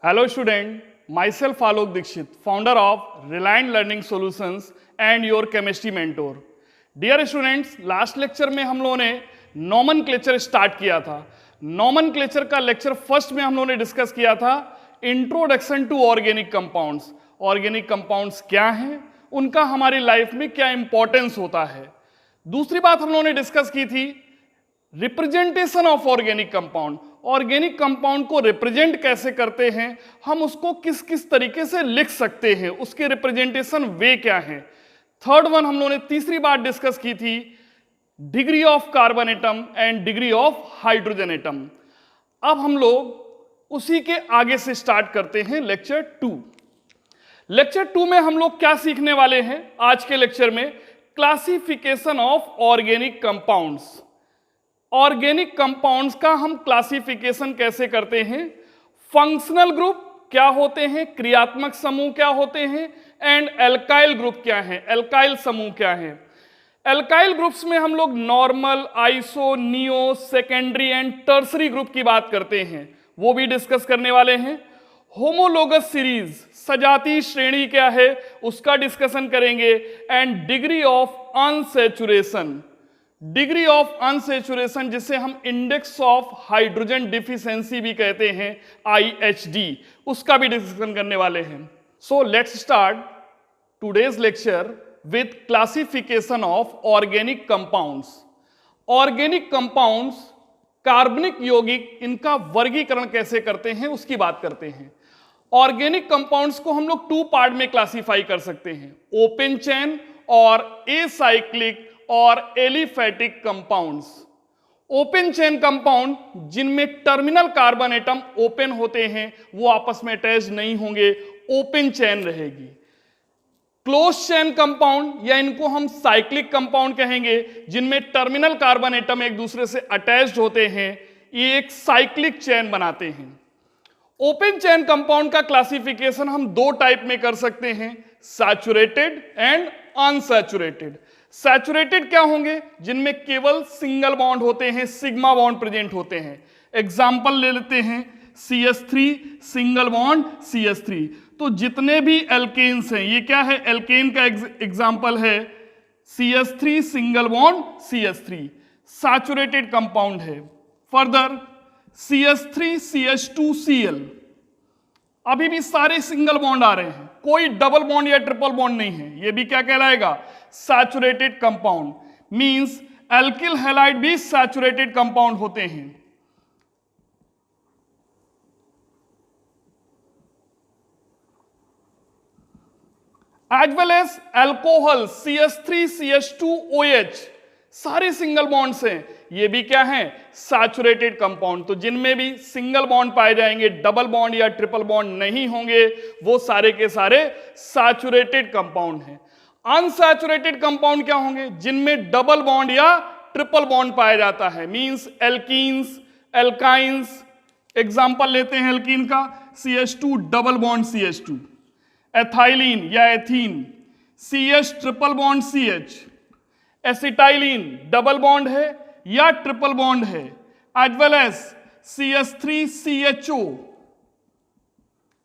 Hello student, myself Alok Dikshit, founder of Reliant Learning Solutions and your chemistry mentor. Dear students, last lecture में हम लोगों ने nomenclature start किया था. Nomenclature का लेक्चर फर्स्ट में हम लोगों ने डिस्कस किया था introduction to organic compounds. Organic compounds क्या हैं, उनका हमारी लाइफ में क्या इंपॉर्टेंस होता है. दूसरी बात हम लोगों ने डिस्कस की थी representation of organic compound. Organic compound को रिप्रेजेंट कैसे करते हैं, हम उसको किस किस तरीके से लिख सकते हैं, उसके रिप्रेजेंटेशन वे क्या हैं. थर्ड वन हम लोगों ने तीसरी बात डिस्कस की थी degree of carbon atom and degree of hydrogen atom. अब हम लोग उसी के आगे से स्टार्ट करते हैं लेक्चर 2. लेक्चर 2 में हम लोग क्या सीखने वाले हैं आज के लेक्चर में? Classification of organic compounds. Organic compounds का हम क्लासिफिकेशन कैसे करते हैं, फंक्शनल ग्रुप क्या होते हैं, क्रियात्मक समूह क्या होते हैं, एंड एल्काइल ग्रुप क्या है, एल्काइल समूह क्या है. एल्काइल ग्रुप्स में हम लोग normal, iso, neo, secondary and tertiary group की बात करते हैं, वो भी डिस्कस करने वाले हैं. होमोलोगस सीरीज, सजातीय श्रेणी क्या है, उसका डिस्कशन करेंगे. And degree of unsaturation, degree of unsaturation जिसे हम इंडेक्स ऑफ हाइड्रोजन डिफिशिएंसी भी कहते हैं, IHD, उसका भी डिस्कशन करने वाले हैं. So let's start today's lecture with classification of organic compounds. Organic compounds, कार्बनिक यौगिक, इनका वर्गीकरण कैसे करते हैं उसकी बात करते हैं. ऑर्गेनिक कंपाउंड्स को हम लोग 2 पार्ट में क्लासिफाई कर सकते हैं, ओपन चेन और एसाइक्लिक और aliphatic compounds. Open chain compound जिनमें टर्मिनल कार्बन एटम ओपन होते हैं, वो आपस में अटैच नहीं होंगे, ओपन चेन रहेगी. क्लोज चेन कंपाउंड या इनको हम साइक्लिक कंपाउंड कहेंगे, जिनमें टर्मिनल कार्बन एटम एक दूसरे से अटैच्ड होते हैं, ये एक साइक्लिक चेन बनाते हैं. ओपन चेन कंपाउंड का क्लासिफिकेशन हम 2 टाइप में कर सकते हैं, सैचुरेटेड एंड अनसैचुरेटेड. सैचुरेटेड क्या होंगे, जिनमें केवल सिंगल बॉन्ड होते हैं, सिग्मा बॉन्ड प्रेजेंट होते हैं. एग्जाम्पल ले लेते हैं CH3 सिंगल बॉन्ड CH3. तो जितने भी एल्केन्स हैं, ये क्या है, एल्केन का एग्जाम्पल है CH3 single bond CH3, saturated compound है. फर्दर CH3 CH2Cl, अभी भी सारे सिंगल बॉन्ड आ रहे हैं, कोई डबल बॉन्ड या ट्रिपल बॉन्ड नहीं है, ये भी क्या कहलाएगा, saturated compound. Means alkyl halide भी सैचुरेटेड कंपाउंड होते हैं. As well as alcohol CH3 CH2OH, सारे सिंगल बॉन्ड्स हैं, ये भी क्या है, सैचुरेटेड कंपाउंड. तो जिनमें भी सिंगल बॉन्ड पाए जाएंगे, डबल बॉन्ड या ट्रिपल बॉन्ड नहीं होंगे, वो सारे के सारे सैचुरेटेड कंपाउंड हैं. अनसैचुरेटेड कंपाउंड क्या होंगे, जिनमें डबल बॉन्ड या ट्रिपल बॉन्ड पाया जाता है, मींस एल्कीन्स, एल्काइंस. एग्जांपल लेते हैं एल्कीन का, CH2 double bond CH2, ethylene या ethene, CH triple bond CH, acetylene double bond है या ट्रिपल बॉन्ड है, as well as CH3 CHO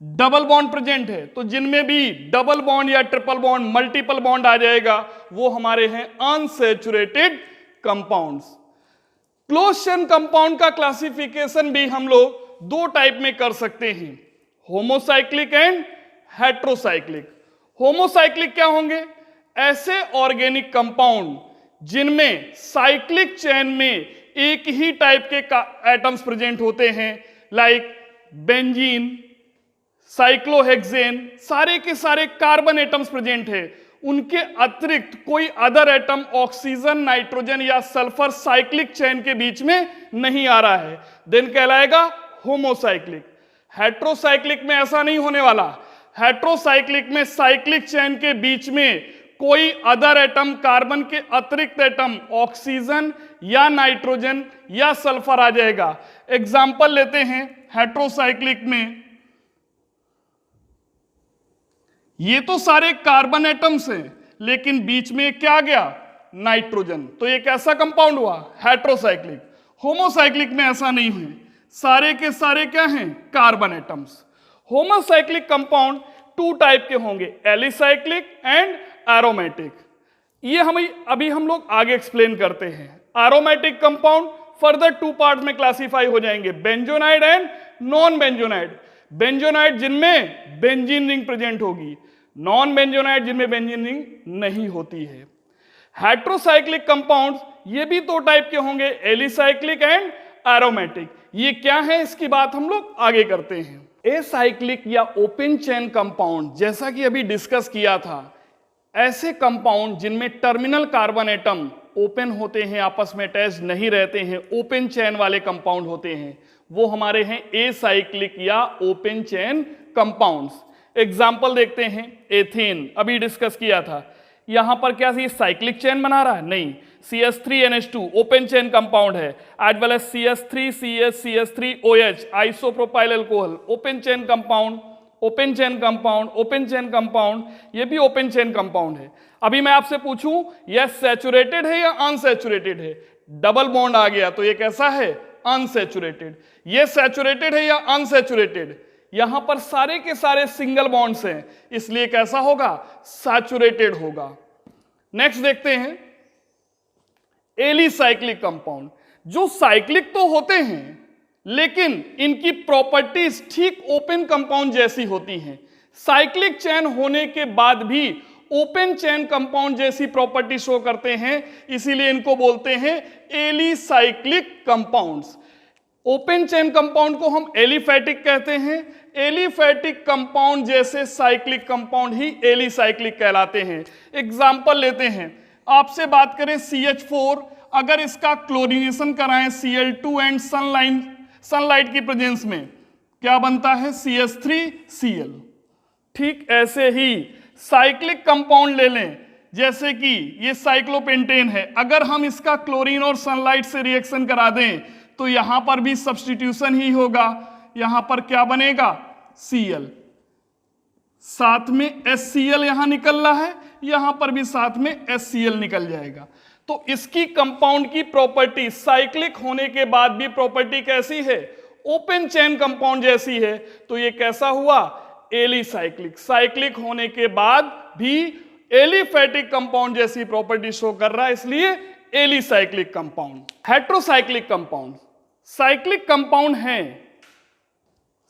double bond present है. तो जिनमें भी डबल बॉन्ड या ट्रिपल बॉन्ड, मल्टीपल बॉन्ड आ जाएगा, वो हमारे हैं unsaturated compounds. Close chain compound का क्लासिफिकेशन भी हम लोग 2 टाइप में कर सकते हैं, होमोसाइक्लिक एंड हेट्रोसाइक्लिक. होमोसाइक्लिक क्या होंगे, ऐसे ऑर्गेनिक कंपाउंड जिनमें साइक्लिक चेन में एक ही टाइप के एटम्स प्रेजेंट होते हैं, लाइक बेंजीन, साइक्लोहेक्सेन, सारे के सारे कार्बन एटम्स प्रेजेंट है, उनके अतिरिक्त कोई अदर एटम ऑक्सीजन, नाइट्रोजन या सल्फर साइक्लिक चेन के बीच में नहीं आ रहा है, देन कहलाएगा होमोसाइक्लिक. हेट्रोसाइक्लिक में ऐसा नहीं होने वाला. हेट्रोसाइक्लिक में साइक्लिक चेन के बीच में कोई अदर एटम, कार्बन के अतिरिक्त एटम ऑक्सीजन या नाइट्रोजन या सल्फर आ जाएगा. एग्जाम्पल लेते हैं हेट्रोसाइक्लिक में, ये तो सारे कार्बन एटम्स हैं, लेकिन बीच में क्या गया, नाइट्रोजन. तो ये कैसा कंपाउंड हुआ, हेट्रोसाइक्लिक. होमोसाइक्लिक में ऐसा नहीं है, सारे के सारे क्या हैं, carbon atoms. Homocyclic compound 2 type के होंगे, एलिसाइक्लिक एंड एरोमेटिक। ये अभी हम लोग आगे एक्सप्लेन करते हैं। एरोमेटिक कंपाउंड फर्दर 2 पार्ट में क्लासिफाई हो जाएंगे, benzenoid and non benzenoid. Benzenoid जिनमें बेंजीन रिंग प्रेजेंट होगी, नॉन बेंजोनाइड जिनमें बेंजीन रिंग नहीं होती है। हेट्रोसाइक्लिक कंपाउंड्स ये भी 2 टाइप के होंगे, एलिसाइक्लिक एंड एरोमेटिक। ये क्या है इसकी बात हम लोग आगे करते हैं। एसाइक्लिक या ओपन चेन कंपाउंड, जैसा कि अभी डिस्कस किया था, ऐसे कंपाउंड जिनमें टर्मिनल कार्बन एटम ओपन होते हैं, आपस में अटैच नहीं रहते हैं, ओपन चेन वाले कंपाउंड होते हैं, वो हमारे हैं एसाइक्लिक या ओपन चेन कंपाउंड्स। एग्जाम्पल देखते हैं, एथेन अभी डिस्कस किया था, यहां पर क्या ये साइक्लिक चेन बना रहा है? नहीं, CH3NH2 ओपन चेन कंपाउंड है, as well as CH3CH3OH isopropyl alcohol open chain compound, open chain compound, open chain compound, ये भी ओपन चेन कंपाउंड है। अभी मैं आपसे पूछूं यह सैचुरेटेड है या अनसैचुरेटेड है? डबल बॉन्ड आ गया तो ये कैसा है? अनसैचुरेटेड। ये सैचुरेटेड है या अनसैचुरेटेड? यहां पर सारे के सारे सिंगल बॉन्ड्स हैं, इसलिए कैसा होगा? सैचुरेटेड होगा। नेक्स्ट देखते हैं एलिसाइक्लिक कंपाउंड, जो साइक्लिक तो होते हैं लेकिन इनकी प्रॉपर्टीज ठीक ओपन कंपाउंड जैसी होती हैं। साइक्लिक चेन होने के बाद भी ओपन चेन कंपाउंड जैसी प्रॉपर्टी शो करते हैं, इसीलिए इनको बोलते हैं alicyclic compounds. Open chain compound को हम एलिफैटिक कहते हैं, एलिफैटिक कंपाउंड जैसे साइक्लिक कंपाउंड ही एलिसाइक्लिक कहलाते हैं। एग्जाम्पल लेते हैं, आपसे बात करें CH4, अगर इसका क्लोरीनेशन कराएं Cl2 एंड सनलाइट की प्रेजेंस में, क्या बनता है? CH3Cl। ठीक ऐसे ही साइक्लिक कंपाउंड ले लें, जैसे कि ये साइक्लोपेंटेन है, अगर हम इसका क्लोरीन और सनलाइट से रिएक्शन करा दें तो यहां पर भी सब्स्टिट्यूशन ही होगा, यहां पर क्या बनेगा? Cl, साथ में HCl यहां निकल रहा है, यहां पर भी साथ में HCl निकल जाएगा। तो इसकी कंपाउंड की प्रॉपर्टी साइक्लिक होने के बाद भी प्रॉपर्टी कैसी है? ओपन चेन कंपाउंड जैसी है। तो ये कैसा हुआ? एलिसाइक्लिक। साइक्लिक होने के बाद भी एलिफैटिक कंपाउंड जैसी प्रॉपर्टी शो कर रहा है, इसलिए alicyclic compound. Heterocyclic compound cyclic compound हैं,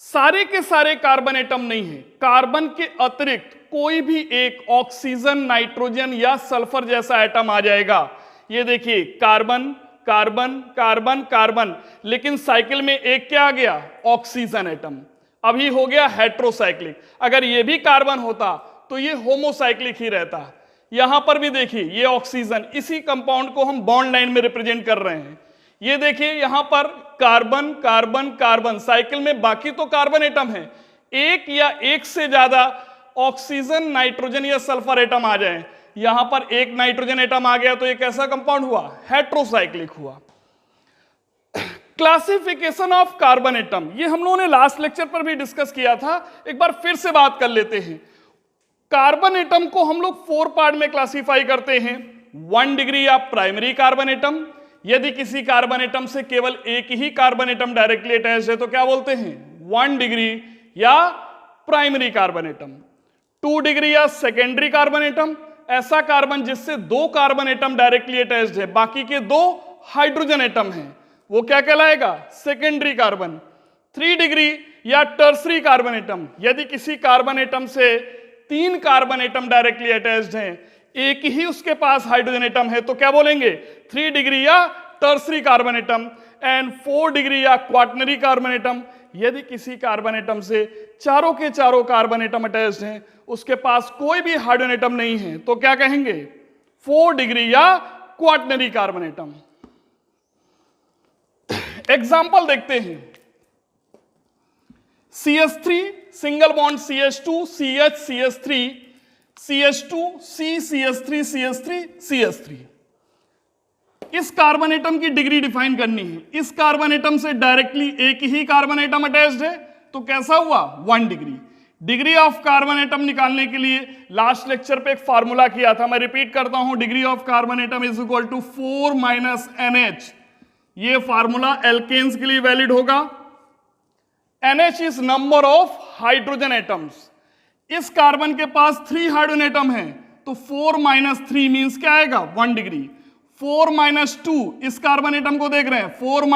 सारे के सारे कार्बन एटम नहीं है, कार्बन के अतिरिक्त कोई भी एक ऑक्सीजन, नाइट्रोजन या सल्फर जैसा एटम आ जाएगा। ये देखिए कार्बन कार्बन कार्बन कार्बन, लेकिन साइकिल में एक क्या आ गया? Oxygen atom. अभी हो गया हेट्रोसाइक्लिक। अगर ये भी कार्बन होता तो ये होमोसाइक्लिक ही रहता। यहां पर भी देखिए ये ऑक्सीजन, इसी कंपाउंड को हम बॉन्ड लाइन में रिप्रेजेंट कर रहे हैं। ये देखिए यहां पर कार्बन कार्बन कार्बन, साइकिल में बाकी तो कार्बन एटम है, एक या एक से ज्यादा ऑक्सीजन, नाइट्रोजन या सल्फर एटम आ जाए, यहां पर एक नाइट्रोजन एटम आ गया तो ये कैसा कंपाउंड हुआ? हेट्रोसाइक्लिक हुआ। क्लासिफिकेशन ऑफ कार्बन एटम, ये हम लोगों ने लास्ट लेक्चर पर भी डिस्कस किया था, एक बार फिर से बात कर लेते हैं। कार्बन एटम को हम लोग 4 पार्ट में क्लासिफाई करते हैं। 1 डिग्री या प्राइमरी कार्बन एटम, यदि किसी कार्बन एटम से केवल एक ही कार्बन एटम डायरेक्टली अटैच्ड है तो क्या बोलते हैं? 1 डिग्री या प्राइमरी कार्बन एटम। 2 डिग्री या सेकेंडरी कार्बन एटम, ऐसा कार्बन जिससे 2 कार्बन एटम डायरेक्टली अटैच्ड है, बाकी के 2 हाइड्रोजन एटम हैं, वो क्या कहलाएगा? Secondary carbon. 3 डिग्री या टर्सरी कार्बन एटम, यदि किसी कार्बन एटम से 3 कार्बन एटम डायरेक्टली अटैच्ड हैं, एक ही उसके पास हाइड्रोजन एटम है, तो क्या बोलेंगे? 3 डिग्री या tertiary carbon atom. And 4 degree या क्वाटनरी कार्बन एटम, यदि किसी कार्बन एटम से चारों के चारों कार्बन एटम अटैच्ड हैं, उसके पास कोई भी हाइड्रोजन एटम नहीं है, तो क्या कहेंगे? 4 डिग्री या क्वाटनरी कार्बन एटम। एग्जाम्पल देखते हैं, CH3 single bond CH2 CH CH3 CH2 C CH3 CH3 CH3। इस कार्बन एटम की डिग्री डिफाइन करनी है। इस कार्बन एटम से डायरेक्टली एक ही कार्बन एटम अटैच्ड है तो कैसा हुआ? 1 degree. Degree of carbon atom निकालने के लिए लास्ट लेक्चर पे एक फार्मूला किया था, मैं रिपीट करता हूं, degree of carbon atom is equal to 4 - NH। ये फार्मूला एल्केन्स के लिए वैलिड होगा, NH is number of hydrogen atoms. इस कार्बन के पास 3 हाइड्रोजन एटम है, तो 4 - 3 मींस क्या आएगा 1 डिग्री। 4 - 2 इस कार्बन एटम को देख रहे हैं, 4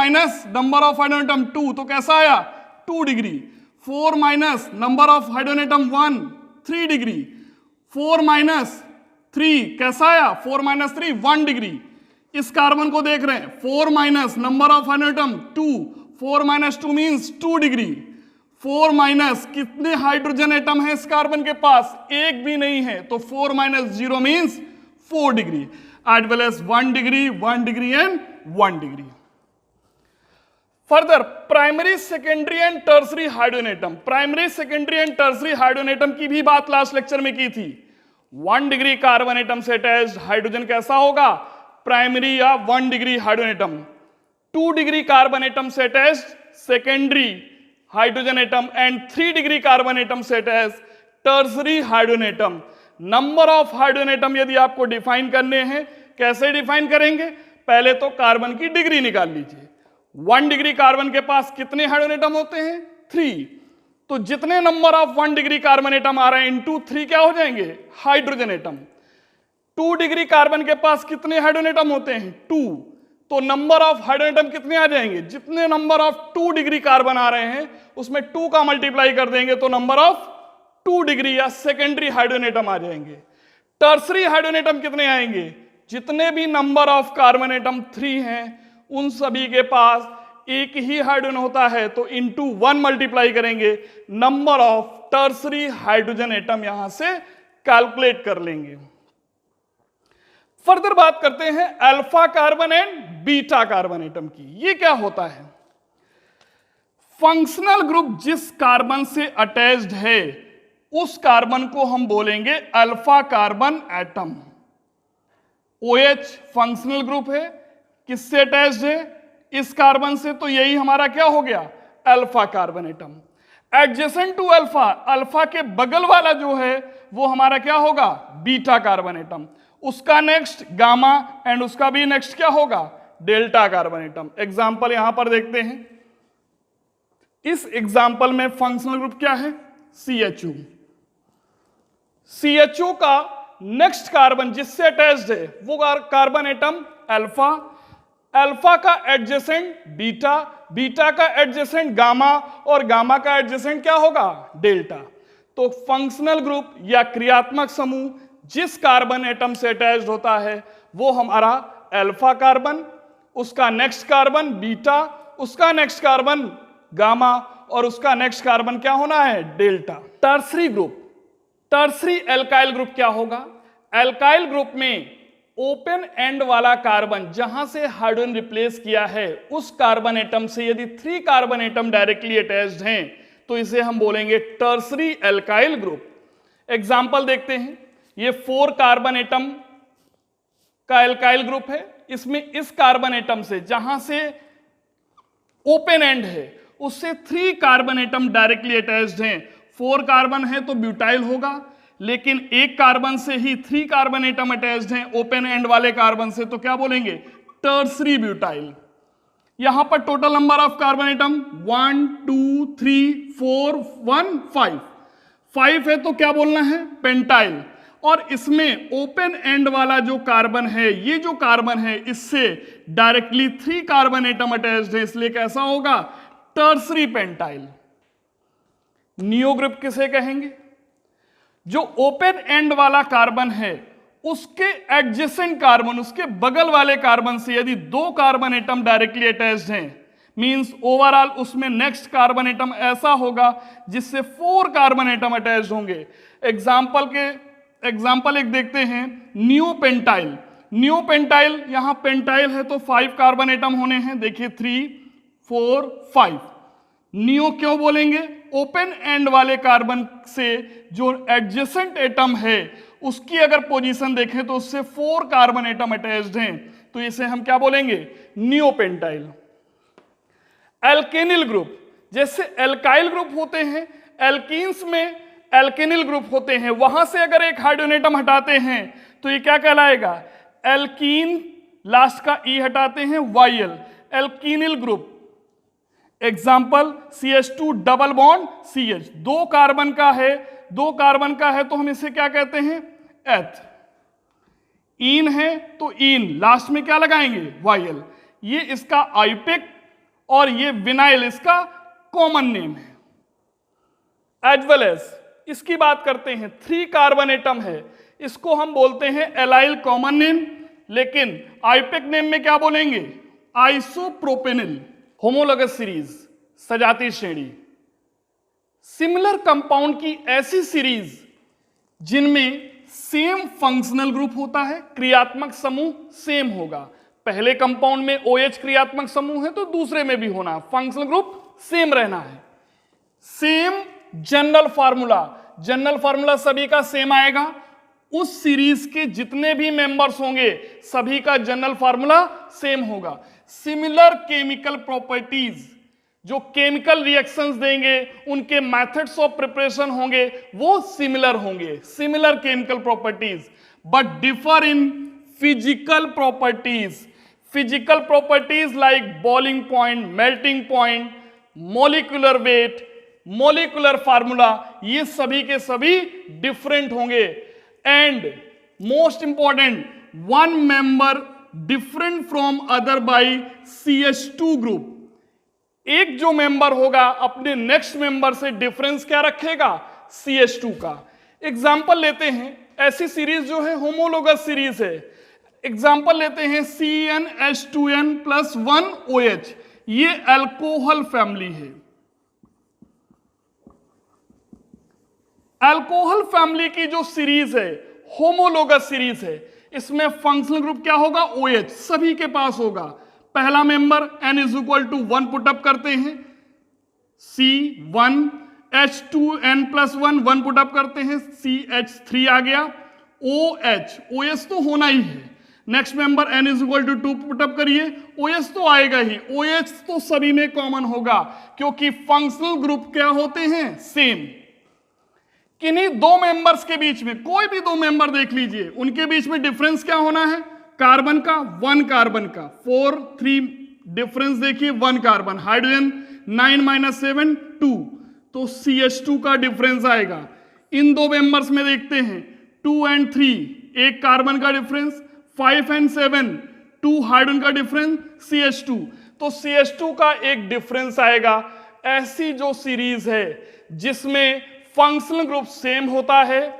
- नंबर ऑफ हाइड्रोजन एटम 2, तो कैसा आया 2 degree. 4 - number of hydrogen atom 1 3 degree. 4 - 3 कैसा आया 4 - 3 1 डिग्री। इस कार्बन को देख रहे हैं, 4 - number of hydrogen atom 2, 4 - 2 means 2 degree. 4 - कितने हाइड्रोजन एटम है इस कार्बन के पास, एक भी नहीं है, तो 4 - 0 means 4 degree, as well as 1 degree, 1 degree and 1 degree. Further primary, secondary and tertiary hydrogen atom. Primary, secondary and tertiary hydrogen atom की भी बात लास्ट लेक्चर में की थी। 1 डिग्री कार्बन एटम से अटैच्ड हाइड्रोजन कैसा होगा, प्राइमरी या 1 degree hydrogen atom. 2 degree carbon atom से attached secondary hydrogen atom and 3 degree carbon atom से attached tertiary hydrogen atom. Number of hydrogen atom यदि आपको डिफाइन करने हैं, कैसे डिफाइन करेंगे, पहले तो कार्बन की डिग्री निकाल लीजिए। 1 डिग्री कार्बन के पास कितने हाइड्रोजन एटम होते हैं 3, तो जितने number of 1 degree carbon atom आ रहे हैं इनटू 3 क्या हो जाएंगे हाइड्रोजन एटम। 2 डिग्री कार्बन के पास कितने हाइड्रोजन एटम होते हैं 2, तो नंबर ऑफ हाइड्रोजन एटम कितने आ जाएंगे, जितने नंबर ऑफ 2 डिग्री कार्बन आ रहे हैं उसमें 2 का मल्टीप्लाई कर देंगे तो नंबर ऑफ 2 डिग्री या सेकेंडरी हाइड्रोजन एटम आ जाएंगे। टर्सरी हाइड्रोजन एटम कितने आएंगे, जितने भी नंबर ऑफ कार्बन एटम 3 हैं उन सभी के पास एक ही हाइड्रोजन होता है, तो इनटू 1 मल्टीप्लाई करेंगे, number of tertiary hydrogen atom यहां से कैलकुलेट कर लेंगे। फर्दर बात करते हैं alpha carbon and beta carbon atom की। ये क्या होता है, फंक्शनल ग्रुप जिस कार्बन से अटैच्ड है उस कार्बन को हम बोलेंगे alpha carbon atom. OH functional group है, किससे अटैच्ड है, इस कार्बन से, तो यही हमारा क्या हो गया alpha carbon atom. Adjacent to alpha, alpha के बगल वाला जो है वो हमारा क्या होगा बीटा कार्बन एटम, उसका नेक्स्ट गामा एंड उसका भी नेक्स्ट क्या होगा डेल्टा कार्बन एटम। एग्जाम्पल यहां पर देखते हैं, इस एग्जाम्पल में फंक्शनल ग्रुप क्या है CHO। CHO का नेक्स्ट कार्बन जिससे अटैच्ड है वो कार्बन एटम अल्फा, अल्फा का एडजेसेंट बीटा, बीटा का एडजेसेंट गामा और गामा का एडजेसेंट क्या होगा डेल्टा। तो फंक्शनल ग्रुप या क्रियात्मक समूह जिस कार्बन एटम से अटैच्ड होता है वो हमारा अल्फा कार्बन, उसका नेक्स्ट कार्बन बीटा, उसका नेक्स्ट कार्बन गामा और उसका नेक्स्ट कार्बन क्या होना है delta. Tertiary group, tertiary alkyl group क्या होगा, एल्काइल ग्रुप में ओपन एंड वाला कार्बन जहां से हाइड्रोजन रिप्लेस किया है उस कार्बन एटम से यदि 3 कार्बन एटम डायरेक्टली अटैच्ड हैं तो इसे हम बोलेंगे टर्सरी एल्काइल ग्रुप। एग्जाम्पल देखते हैं, ये 4 कार्बन एटम का एल्काइल ग्रुप है, इसमें इस कार्बन एटम से जहां से ओपन एंड है उससे 3 कार्बन एटम डायरेक्टली अटैच्ड हैं। 4 कार्बन है तो ब्यूटाइल होगा, लेकिन एक कार्बन से ही 3 कार्बन एटम अटैच्ड हैं ओपन एंड वाले कार्बन से, तो क्या बोलेंगे टर्सरी ब्यूटाइल। यहां पर total number of carbon atom 1 2 3 4 1 5, 5 है तो क्या बोलना है पेंटाइल। और इसमें ओपन एंड वाला जो कार्बन है, ये जो कार्बन है इससे डायरेक्टली 3 कार्बन एटम अटैच्ड है, इसलिए कैसा होगा टर्सरी पेंटाइल। नियो ग्रुप किसे कहेंगे, जो ओपन एंड वाला कार्बन है उसके एडजेसेंट कार्बन, उसके बगल वाले कार्बन से यदि 2 कार्बन एटम डायरेक्टली अटैच्ड हैं, मींस ओवरऑल उसमें नेक्स्ट कार्बन एटम ऐसा होगा जिससे 4 कार्बन एटम अटैच्ड होंगे। एग्जाम्पल एक देखते हैं, न्यू पेंटाइल। न्यू पेंटाइल, यहां पेंटाइल है तो 5 कार्बन एटम होने हैं, देखिए 3 4 5। नियो क्यों बोलेंगे, ओपन एंड वाले कार्बन से जो एडजेसेंट एटम है उसकी अगर पोजीशन देखें तो उससे 4 कार्बन एटम अटैच्ड हैं, तो इसे हम क्या बोलेंगे नियो पेंटाइल। एल्केनिल ग्रुप, जैसे एल्काइल ग्रुप होते हैं, एल्कीन्स में एल्केनिल ग्रुप होते हैं, वहां से अगर एक हाइड्रोजन एटम हटाते हैं तो ये क्या कहलाएगा एल्कीन, लास्ट का ई हटाते हैं YL, alkenyl group. Example CH2 double bond CH, दो कार्बन का है तो हम इसे क्या कहते हैं, एथ। इन है तो इन, लास्ट में क्या लगाएंगे, YL। ये इसका आइपेक और ये विनाइल इसका कॉमन नेम है। एज वेल एज इसकी बात करते हैं, 3 कार्बन एटम है, इसको हम बोलते हैं एलाइल कॉमन नेम, लेकिन आइपेक नेम में क्या बोलेंगे, आइसोप्रोपेनिल। होमोलोगस सीरीज, सजाती श्रेणी, सिमिलर कंपाउंड की ऐसी सीरीज जिनमें सेम फंक्शनल ग्रुप होता है, क्रियात्मक समूह सेम होगा। पहले कंपाउंड में OH क्रियात्मक समूह है तो दूसरे में भी होना, फंक्शनल ग्रुप सेम रहना है। सेम जनरल फार्मूला सभी का सेम आएगा। उस सीरीज के जितने भी मेंबर्स होंगे सभी का जनरल फार्मूला सेम होगा। सिमिलर केमिकल प्रॉपर्टीज, जो केमिकल रिएक्शंस देंगे उनके मेथड्स ऑफ प्रिपरेशन होंगे वो सिमिलर होंगे, similar chemical properties, but differ in physical properties like boiling point, melting point, molecular weight, molecular formula, ये सभी के सभी डिफरेंट होंगे। And most important, one member different from other by CH2 group. एक जो मेंबर होगा अपने नेक्स्ट मेंबर से डिफरेंस क्या रखेगा, CH2 का। एग्जाम्पल लेते हैं, ऐसी सीरीज जो है होमोलोगस सीरीज है। एग्जाम्पल लेते हैं CnH2n + 1 OH, ये अल्कोहल फैमिली है। अल्कोहल फैमिली की जो सीरीज है होमोलोगस सीरीज है, इसमें फंक्शनल ग्रुप क्या होगा, OH, सभी के पास होगा। पहला मेंबर n = 1 पुटअप करते हैं, C1H2n + 1 पुटअप करते हैं, CH3 आ गया, OH तो होना ही है। नेक्स्ट मेंबर n = 2 पुटअप करिए, OH तो आएगा ही, OH तो सभी में कॉमन होगा क्योंकि फंक्शनल ग्रुप क्या होते हैं, सेम। किन्हीं दो मेंबर्स के बीच में, कोई भी दो मेंबर देख लीजिए, उनके बीच में डिफरेंस क्या होना है, कार्बन का, 1 कार्बन का, 4 3 डिफरेंस देखिए, 1 कार्बन, हाइड्रोजन 9 - 7 2, तो CH2 का डिफरेंस आएगा। इन दो मेंबर्स में देखते हैं 2 और 3, एक कार्बन का डिफरेंस, 5 और 7 2 हाइड्रोजन का डिफरेंस, CH2, तो CH2 का एक डिफरेंस आएगा। ऐसी जो सीरीज है जिसमें फंक्शनल ग्रुप सेम होता है,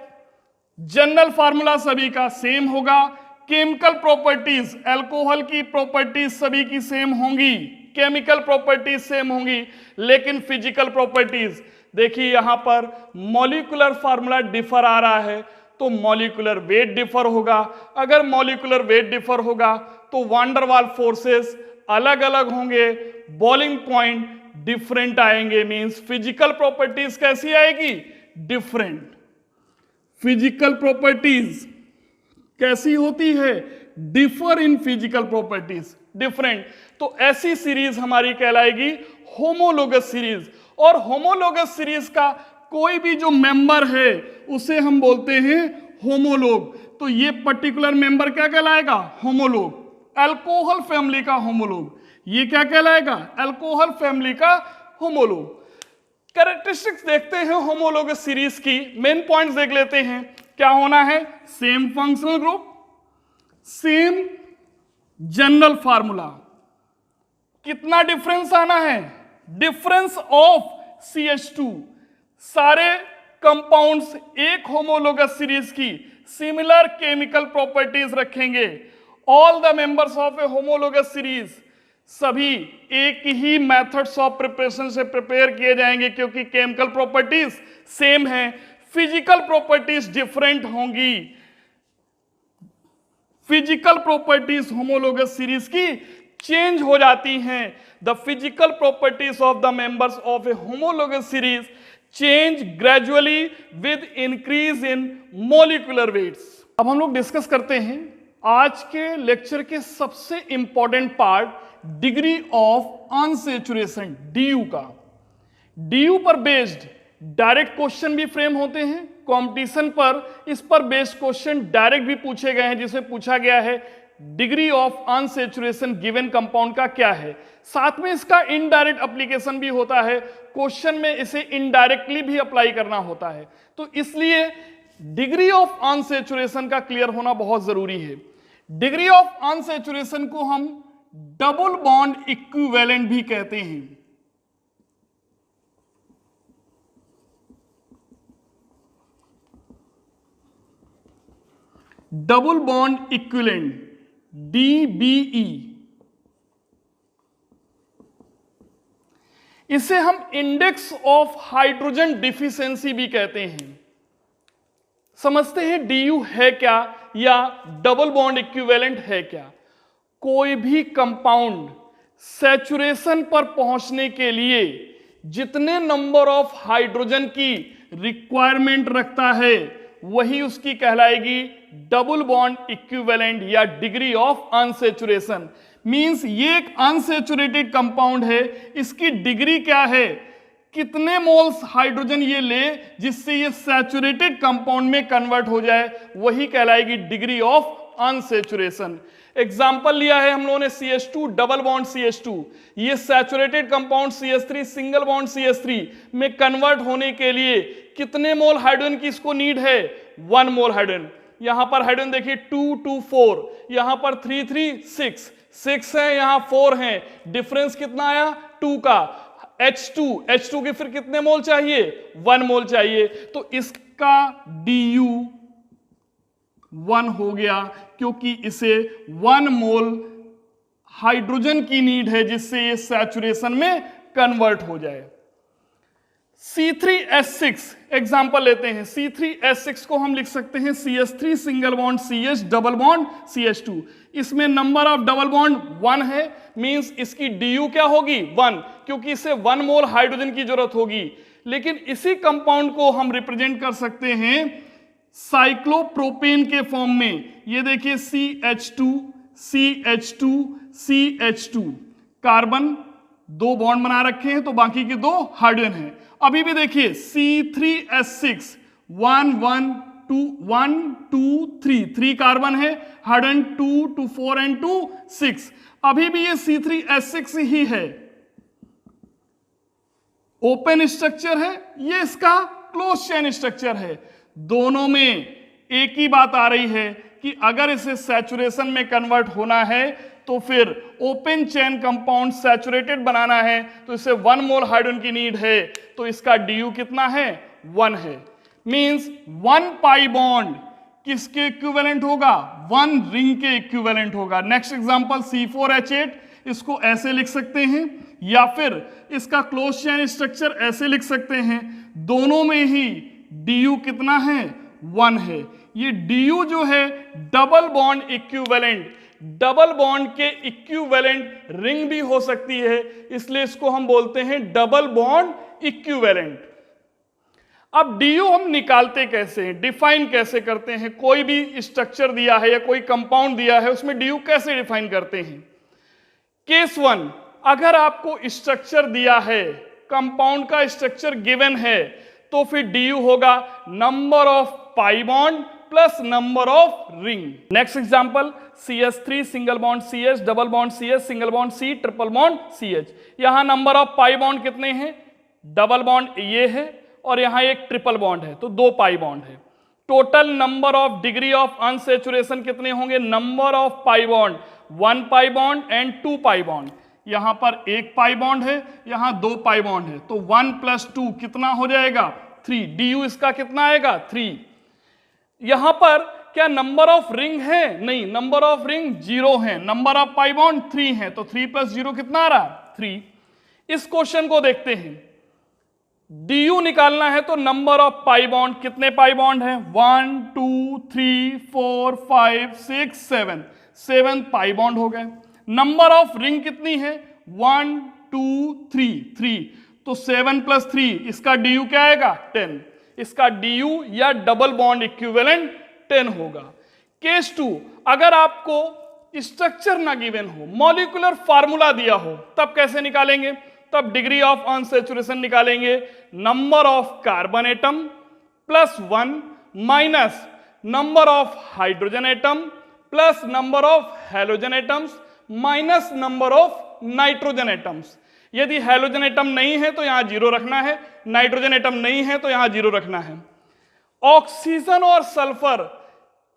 जनरल फार्मूला सभी का सेम होगा, केमिकल प्रॉपर्टीज, अल्कोहल की प्रॉपर्टीज सभी की सेम होंगी, केमिकल प्रॉपर्टीज सेम होंगी, लेकिन फिजिकल प्रॉपर्टीज देखिए यहां पर मॉलिक्यूलर फार्मूला डिफर आ रहा है तो मॉलिक्यूलर वेट डिफर होगा। अगर मॉलिक्यूलर वेट डिफर होगा तो वान डेर वाल फोर्सेस अलग अलग होंगे, बॉइलिंग पॉइंट डिफरेंट आएंगे, मींस फिजिकल प्रॉपर्टीज कैसी आएगी, डिफरेंट। फिजिकल प्रॉपर्टीज कैसी होती है, differ in physical properties, different. तो ऐसी सीरीज हमारी कहलाएगी होमोलोगस सीरीज। और होमोलोगस सीरीज का कोई भी जो मेंबर है उसे हम बोलते हैं होमोलोग। तो ये पर्टिकुलर मेंबर क्या कहलाएगा, होमोलोग, अल्कोहल फैमिली का होमोलोग। ये क्या कहलाएगा, अल्कोहल फैमिली का होमोलोग। कैरेक्टरिस्टिक्स देखते हैं होमोलोगस सीरीज की, मेन पॉइंट्स देख लेते हैं। क्या होना है, same functional group, same general formula. कितना डिफरेंस आना है, डिफरेंस ऑफ CH2। सारे कंपाउंड्स एक होमोलोगस सीरीज की सिमिलर केमिकल प्रॉपर्टीज रखेंगे। All the members of a homologous series सभी एक ही मेथड्स ऑफ प्रिपरेशन से प्रिपेयर किए जाएंगे क्योंकि केमिकल प्रॉपर्टीज सेम है, फिजिकल प्रॉपर्टीज डिफरेंट होंगी। फिजिकल प्रॉपर्टीज होमोलोगस सीरीज की चेंज हो जाती हैं। The physical properties of the members of a homologous series change gradually with increase in molecular weights. अब हम लोग डिस्कस करते हैं आज के लेक्चर के सबसे important part, degree of unsaturation, DU का। DU पर बेस्ड डायरेक्ट क्वेश्चन भी फ्रेम होते हैं, कंपटीशन पर इस पर बेस्ड क्वेश्चन डायरेक्ट भी पूछे गए हैं, जिसमें पूछा गया है degree of unsaturation given compound का क्या है। साथ में इसका इनडायरेक्ट एप्लीकेशन भी होता है, क्वेश्चन में इसे इनडायरेक्टली भी अप्लाई करना होता है, तो इसलिए डिग्री ऑफ अनसैचुरेशन का क्लियर होना बहुत जरूरी है। डिग्री ऑफ अनसैचुरेशन को हम डबल बॉन्ड इक्विवेलेंट भी कहते हैं। डबल बॉन्ड इक्विवेलेंट DBE, इसे हम इंडेक्स ऑफ हाइड्रोजन डिफिशियंसी भी कहते हैं। समझते हैं DU है क्या या डबल बॉन्ड इक्विवेलेंट है क्या। कोई भी कंपाउंड सैचुरेशन पर पहुंचने के लिए जितने नंबर ऑफ हाइड्रोजन की रिक्वायरमेंट रखता है वही उसकी कहलाएगी डबल बॉन्ड इक्विवेलेंट या डिग्री ऑफ अनसैचुरेशन। मींस ये एक अनसैचुरेटेड कंपाउंड है, इसकी डिग्री क्या है, कितने मोल्स हाइड्रोजन ये ले जिससे ये सैचुरेटेड कंपाउंड में कन्वर्ट हो जाए, वही कहलाएगी डिग्री ऑफ अनसैचुरेशन। एग्जाम्पल लिया है हम लोगों ने CH2 डबल बॉन्ड CH2, ये saturated compound CH3 single bond CH3 में कन्वर्ट होने के लिए कितने मोल हाइड्रोजन की इसको नीड है, 1 मोल हाइड्रोजन। यहां पर हाइड्रोजन देखिए 2 2 4, यहां पर 3 3 6 है, यहां 4 है, डिफरेंस कितना आया 2 का। H2 के फिर कितने मोल चाहिए, 1 मोल चाहिए, तो इसका DU 1 हो गया क्योंकि इसे 1 मोल हाइड्रोजन की नीड है जिससे ये सैचुरेशन में कन्वर्ट हो जाए। C3H6 एग्जांपल लेते हैं। C3H6 को हम लिख सकते हैं CH3 single bond CH double bond CH2। इसमें नंबर ऑफ डबल बॉन्ड 1 है, मींस इसकी DU क्या होगी 1, क्योंकि इसे 1 मोल हाइड्रोजन की जरूरत होगी। लेकिन इसी कंपाउंड को हम रिप्रेजेंट कर सकते हैं साइक्लोप्रोपेन के फॉर्म में। ये देखिए CH2 CH2 CH2, carbon 2 bond बना रखे हैं तो बाकी के 2 हाइड्रोजन हैं। अभी भी देखिए C3H6 1 1 2 1 2 3 कार्बन है, हाइड्रोजन 2 2 4 एंड 2 6। अभी भी ये C3H6 ही है, ओपन स्ट्रक्चर है, ये इसका क्लोज चेन स्ट्रक्चर है। दोनों में एक ही बात आ रही है कि अगर इसे सैचुरेशन में कन्वर्ट होना है तो फिर ओपन चेन कंपाउंड सैचुरेटेड बनाना है तो इसे 1 मोल हाइड्रोजन की नीड है, तो इसका DU कितना है 1 है। मींस 1 पाई बॉन्ड किसके इक्विवेलेंट होगा, 1 रिंग के इक्विवेलेंट होगा। नेक्स्ट एग्जांपल C4H8, इसको ऐसे लिख सकते हैं या फिर इसका क्लोज चेन स्ट्रक्चर ऐसे लिख सकते हैं। दोनों में ही DU कितना है 1 है। ये DU जो है double bond equivalent, double bond के इक्विवेलेंट रिंग भी हो सकती है, इसलिए इसको हम बोलते हैं डबल बॉन्ड इक्विवेलेंट। अब DU हम निकालते कैसे हैं, डिफाइन कैसे करते हैं। कोई भी स्ट्रक्चर दिया है या कोई कंपाउंड दिया है उसमें DU कैसे डिफाइन करते हैं। केस 1, अगर आपको स्ट्रक्चर दिया है, कंपाउंड का स्ट्रक्चर गिवन है, तो फिर DU होगा number of pi bond plus number of ring. Next example CH3 single bond CH double bond CH single bond C triple bond CH। यहां नंबर ऑफ पाई बॉन्ड कितने हैं, double bond ये है और यहां एक ट्रिपल बॉन्ड है तो 2 पाई बॉन्ड है। Total number of degree of unsaturation कितने होंगे, number of pi bond 1 pi bond and 2 pi bond. यहां पर 1 पाई बॉन्ड है, यहां 2 पाई बॉन्ड है, तो 1 + 2 कितना हो जाएगा 3। DU इसका कितना आएगा 3। यहां पर क्या नंबर ऑफ रिंग है, नहीं, नंबर ऑफ रिंग 0 है, नंबर ऑफ पाई बॉन्ड 3 है, तो 3 + 0 कितना आ रहा 3। इस क्वेश्चन को देखते हैं, DU निकालना है तो नंबर ऑफ पाई बॉन्ड, कितने पाई बॉन्ड है 1 2 3 4 5 6 7, 7 पाई बॉन्ड हो गए। नंबर ऑफ रिंग कितनी है 1 2 3 3, तो 7 + 3 इसका DU क्या आएगा 10। इसका DU या डबल बॉन्ड इक्विवेलेंट 10 होगा। केस 2, अगर आपको स्ट्रक्चर ना गिवन हो, मॉलिक्यूलर फार्मूला दिया हो, तब कैसे निकालेंगे, तब डिग्री ऑफ अनसैचुरेशन निकालेंगे number of carbon atom +1 minus number of hydrogen atom plus number of halogen atoms minus number of nitrogen atoms. यदि हैलोजन एटम नहीं है तो यहां 0 रखना है, नाइट्रोजन एटम नहीं है तो यहां 0 रखना है। ऑक्सीजन और सल्फर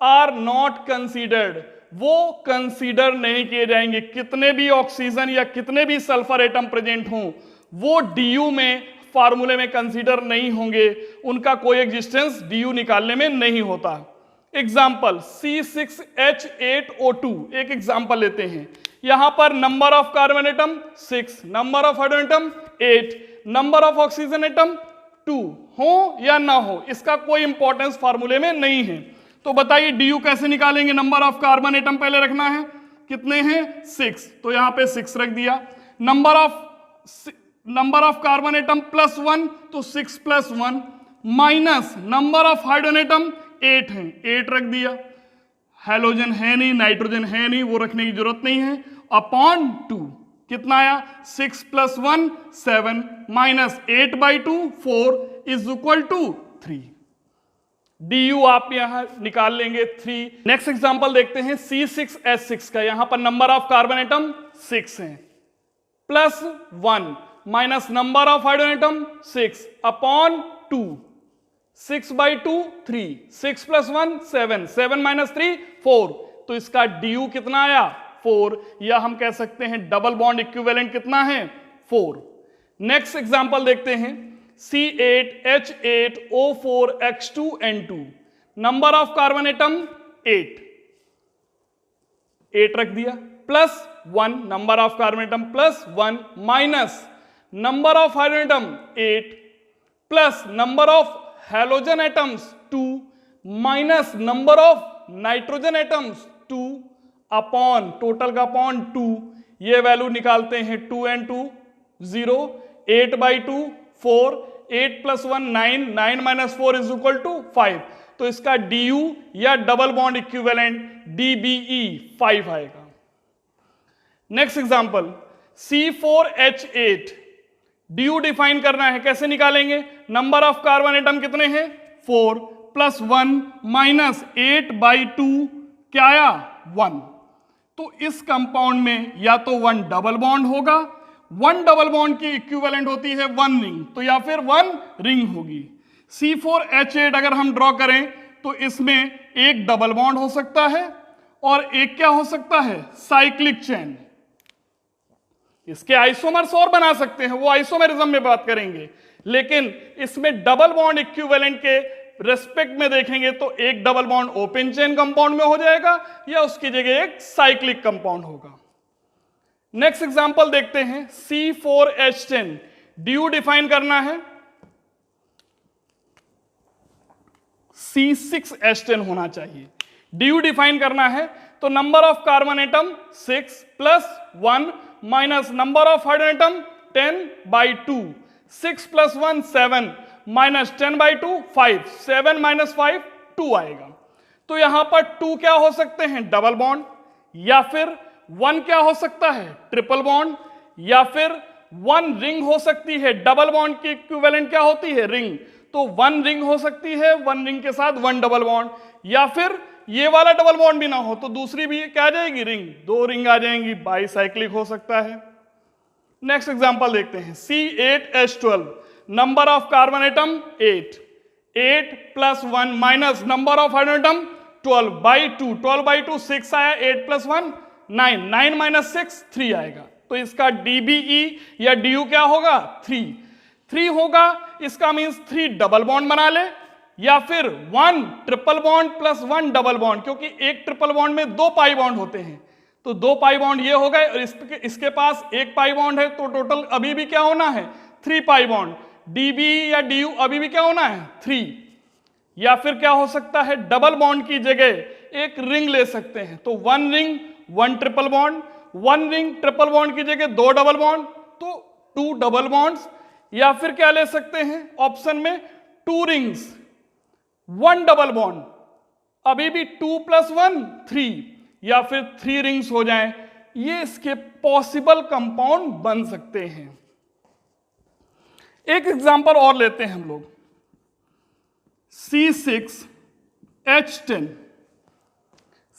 आर नॉट कंसीडर्ड, वो कंसीडर नहीं किए जाएंगे। कितने भी ऑक्सीजन या कितने भी सल्फर एटम प्रेजेंट हों वो DU में फार्मूले में कंसीडर नहीं होंगे, उनका कोई एग्जिस्टेंस DU निकालने में नहीं होता। एग्जाम्पल C6H8O2, एक एग्जाम्पल लेते हैं। यहां पर number of carbon atom 6, number of hydrogen atom 8, number of oxygen atom 2 हो या ना हो, इसका कोई इंपॉर्टेंस फार्मूले में नहीं है। तो बताइए DU कैसे निकालेंगे? नंबर ऑफ कार्बन एटम पहले रखना है, कितने हैं 6, तो यहां पे 6 रख दिया। नंबर ऑफ कार्बन एटम +1 तो 6 + 1 minus number of hydrogen atom 8 है, 8 रख दिया। हैलोजन है नहीं, नाइट्रोजन है नहीं, वो रखने की जरूरत नहीं है, अपॉन 2 कितना आया 6 + 1 7 minus 8/2 4 is equal to 3। DU आप यहां निकाल लेंगे 3। नेक्स्ट एग्जांपल देखते हैं C6H6 का। यहां पर नंबर ऑफ कार्बन एटम 6 है, +1 minus number of hydrogen atom 6 upon 2, 6/2 3, 6 + 1 7, 7 - 3 4, तो इसका DU कितना आया 4, या हम कह सकते हैं डबल बॉन्ड इक्विवेलेंट कितना है 4। नेक्स्ट एग्जांपल देखते हैं C8H8O4X2N2, number of carbon atom 8, 8 रख दिया, +1 number of carbon atom +1 minus number of hydrogen atom 8 plus number of halogen atoms 2 minus number of nitrogen atoms 2 upon total का upon 2, ये value निकालते हैं 2 and 2 0, 8/2 4, 8 + 1 9, 9 - 4 इज इक्वल टू 5। तो इसका DU या double bond equivalent DBE 5 आएगा। Next example C4H8, DU define करना है, कैसे निकालेंगे? नंबर ऑफ कार्बन एटम कितने हैं 4 + 1 माइनस 8/2 क्या आया 1। तो इस कंपाउंड में या तो 1 डबल बॉन्ड होगा, 1 डबल बॉन्ड की इक्विवेलेंट होती है 1 रिंग, तो या फिर 1 रिंग होगी। C4H8 अगर हम ड्रॉ करें तो इसमें एक डबल बॉन्ड हो सकता है और एक क्या हो सकता है साइक्लिक चेन। इसके आइसोमर्स और बना सकते हैं, वो आइसोमेरिज्म में बात करेंगे, लेकिन इसमें डबल बॉन्ड इक्विवेलेंट के रेस्पेक्ट में देखेंगे तो एक double bond open chain compound में हो जाएगा या उसकी जगह एक साइक्लिक कंपाउंड होगा। नेक्स्ट एग्जांपल देखते हैं C4H10, DU डिफाइन करना है, C6H10 होना चाहिए। DU डिफाइन करना है तो number of carbon atom 6 + 1 minus number of hydrogen atom 10/2, 6 + 1 7 minus 10/2 5, 7 - 5 2 आएगा। तो यहां पर 2 क्या हो सकते हैं डबल बॉन्ड, या फिर 1 क्या हो सकता है ट्रिपल बॉन्ड, या फिर 1 रिंग हो सकती है। डबल बॉन्ड की इक्विवेलेंट क्या होती है रिंग, तो 1 रिंग हो सकती है, 1 रिंग के साथ 1 डबल बॉन्ड, या फिर ये वाला डबल बॉन्ड भी ना हो तो दूसरी भी क्या आ जाएगी रिंग, 2 रिंग आ जाएंगी, बाईसाइक्लिक हो सकता है। नेक्स्ट एग्जांपल देखते हैं C8H12, number of carbon atom 8, 8 + 1 minus number of hydrogen atom 12/2, 12/2 6 आया, 8 + 1 9, 9 - 6 3 आएगा। तो इसका DBE या DU क्या होगा 3 होगा। इसका मींस 3 डबल बॉन्ड बना ले, या फिर 1 ट्रिपल बॉन्ड + 1 डबल बॉन्ड, क्योंकि एक ट्रिपल बॉन्ड में 2 पाई बॉन्ड होते हैं, तो 2 पाई बॉन्ड ये हो गए और इसके पास 1 पाई बॉन्ड है, तो टोटल अभी भी क्या होना है 3 पाई बॉन्ड। DB या DU अभी भी क्या होना है 3। या फिर क्या हो सकता है डबल बॉन्ड की जगह एक रिंग ले सकते हैं, तो 1 ring 1 triple bond, 1 ring triple bond की जगह 2 डबल बॉन्ड, तो 2 डबल बॉन्ड्स, या फिर क्या ले सकते हैं ऑप्शन में 2 रिंग्स 1 डबल बॉन्ड, अभी भी 2 + 1 3, या फिर 3 रिंग्स हो जाएं। ये इसके पॉसिबल कंपाउंड बन सकते हैं। एक एग्जांपल और लेते हैं हम लोग C6H10,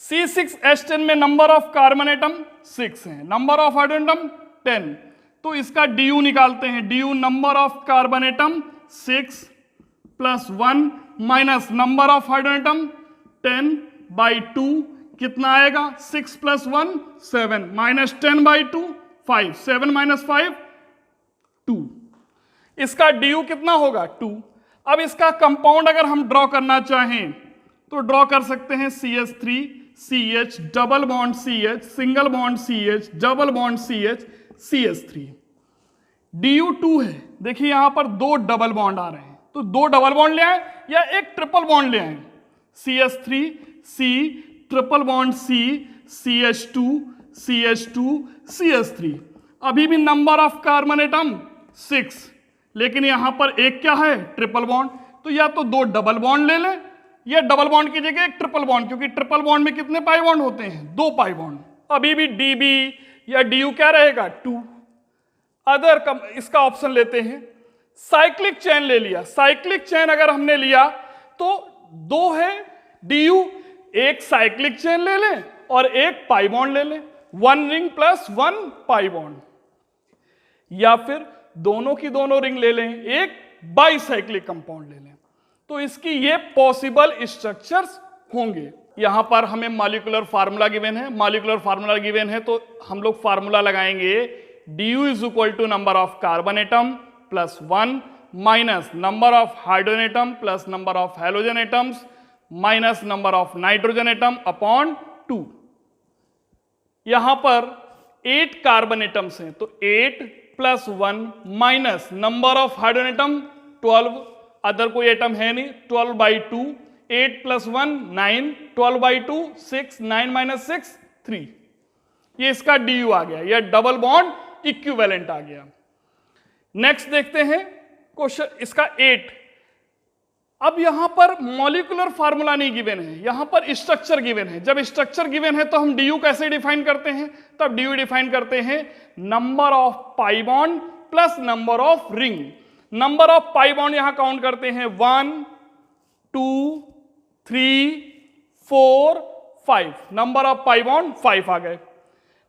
C6H10 में नंबर ऑफ कार्बन एटम 6 है, नंबर ऑफ हाइड्रोजन एटम 10, तो इसका DU निकालते हैं। DU number of carbon atom 6 plus 1 minus number of hydrogen atom 10/2 कितना आएगा? 6 प्लस 1 7 माइनस 10/2 5, 7 माइनस 5 2। इसका DU कितना होगा? 2। अब इसका कंपाउंड अगर हम ड्रॉ करना चाहें तो ड्रॉ कर सकते हैं CH3 CH double bond CH single bond CH double bond CH CH3। DU 2 है। देखिए यहां पर 2 डबल बॉन्ड आ रहे हैं, तो 2 डबल बॉन्ड ले आए या एक ट्रिपल बॉन्ड ले आए। CH3 C triple bond C CH2 CH2 CH3। अभी भी नंबर ऑफ कार्बन एटम 6, लेकिन यहां पर एक क्या है? Triple bond. तो या तो 2 डबल बॉन्ड ले लें या डबल बॉन्ड की जगह एक ट्रिपल बॉन्ड, क्योंकि ट्रिपल बॉन्ड में कितने पाई बॉन्ड होते हैं? 2 पाई बॉन्ड। अभी भी DB या DU क्या रहेगा? 2। अदर इसका ऑप्शन लेते हैं। साइक्लिक चेन ले लिया। साइक्लिक चेन अगर हमने लिया तो 2 है DU, एक साइक्लिक चेन ले लें और एक पाई बॉन्ड ले लें, 1 रिंग प्लस 1 पाई बॉन्ड, या फिर दोनों की दोनों रिंग ले लें, एक बाईसाइक्लिक कंपाउंड ले लें। तो इसकी ये पॉसिबल स्ट्रक्चर्स होंगे। यहां पर हमें मॉलिक्यूलर फार्मूला गिवन है। मॉलिक्यूलर फार्मूला गिवन है तो हम लोग फार्मूला लगाएंगे DU is equal to number of carbon atom plus 1 minus number of hydrogen atom plus number of halogen atoms minus number of nitrogen atom upon 2। यहां पर 8 carbon atoms हैं, तो 8 plus 1 minus number of hydrogen atom 12, other कोई atom है नहीं, 12/2, 8 plus 1 9, 12/2 6, 9 minus 6 3। ये इसका DU आ गया, यह डबल बॉन्ड इक्विवेलेंट आ गया। नेक्स्ट देखते हैं क्वेश्चन इसका 8। अब यहां पर मॉलिक्यूलर फार्मूला नहीं गिवन है, यहां पर स्ट्रक्चर गिवन है। जब स्ट्रक्चर गिवन है तो हम DU कैसे डिफाइन करते हैं? तब DU डिफाइन करते हैं number of pi bond plus number of ring. Number of pi bond यहां काउंट करते हैं 1 2 3 4 5, नंबर ऑफ पाई बॉन्ड 5 आ गए।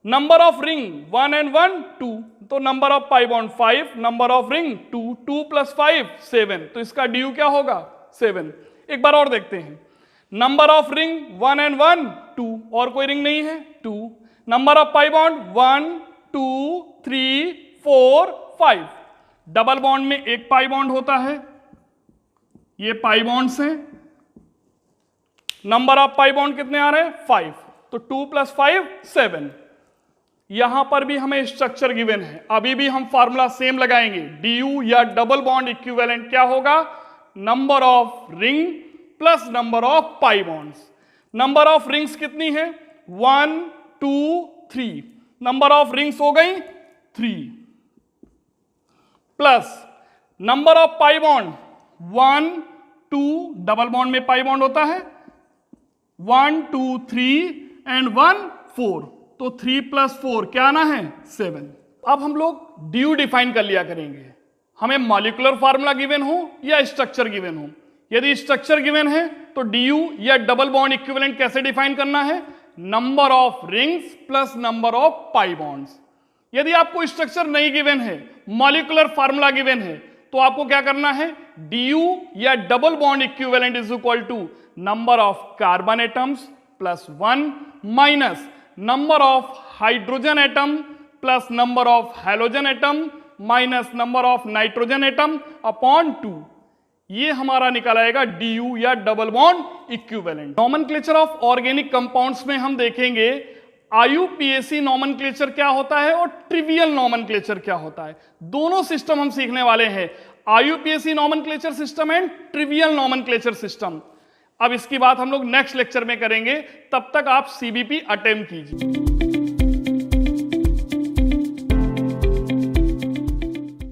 नंबर ऑफ रिंग 1 and 1 2, तो number of pi bond 5, number of ring 2, 2 plus 5 7, तो इसका DU क्या होगा? 7। एक बार और देखते हैं। नंबर ऑफ रिंग 1 and 1 2, और कोई रिंग नहीं है 2, number of pi bond 1 2 3 4 5। Double bond में एक पाई बॉन्ड होता है, ये पाई बॉन्ड्स हैं। नंबर ऑफ पाई बॉन्ड कितने आ रहे हैं? 5, तो 2 प्लस 5 7। यहां पर भी हमें स्ट्रक्चर गिवन है, अभी भी हम फार्मूला सेम लगाएंगे। DU या डबल बॉन्ड इक्विवेलेंट क्या होगा? Number of ring plus number of pi bonds. Number of rings कितनी है? 1 2 3, नंबर ऑफ रिंग्स हो गई 3, plus number of pi bond 1 2, double bond में पाई बॉन्ड होता है 1 2 3 एंड 1 4, तो 3 प्लस 4 क्या आना है? 7। अब हम लोग DU डिफाइन कर लिया करेंगे, हमें मॉलिक्यूलर फार्मूला गिवन हो या स्ट्रक्चर गिवन हो। यदि स्ट्रक्चर गिवन है तो DU या डबल बॉन्ड इक्विवेलेंट कैसे डिफाइन करना है? Number of rings plus number of pi bonds. यदि आपको स्ट्रक्चर नहीं गिवन है, मॉलिक्यूलर फार्मूला गिवन है, तो आपको क्या करना है? DU या double bond equivalent is equal to number of carbon atoms plus 1 minus number of hydrogen atom plus number of halogen atom minus number of nitrogen atom upon 2। ये हमारा निकल आएगा DU या double bond equivalent. Nomenclature of organic compounds में हम देखेंगे IUPAC nomenclature क्या होता है और ट्रिवियल नॉमेनक्लेचर क्या होता है। दोनों सिस्टम हम सीखने वाले हैं, IUPAC nomenclature system and trivial nomenclature system. अब इसकी बात हम लोग नेक्स्ट लेक्चर में करेंगे, तब तक आप CBP अटेम्प्ट कीजिए।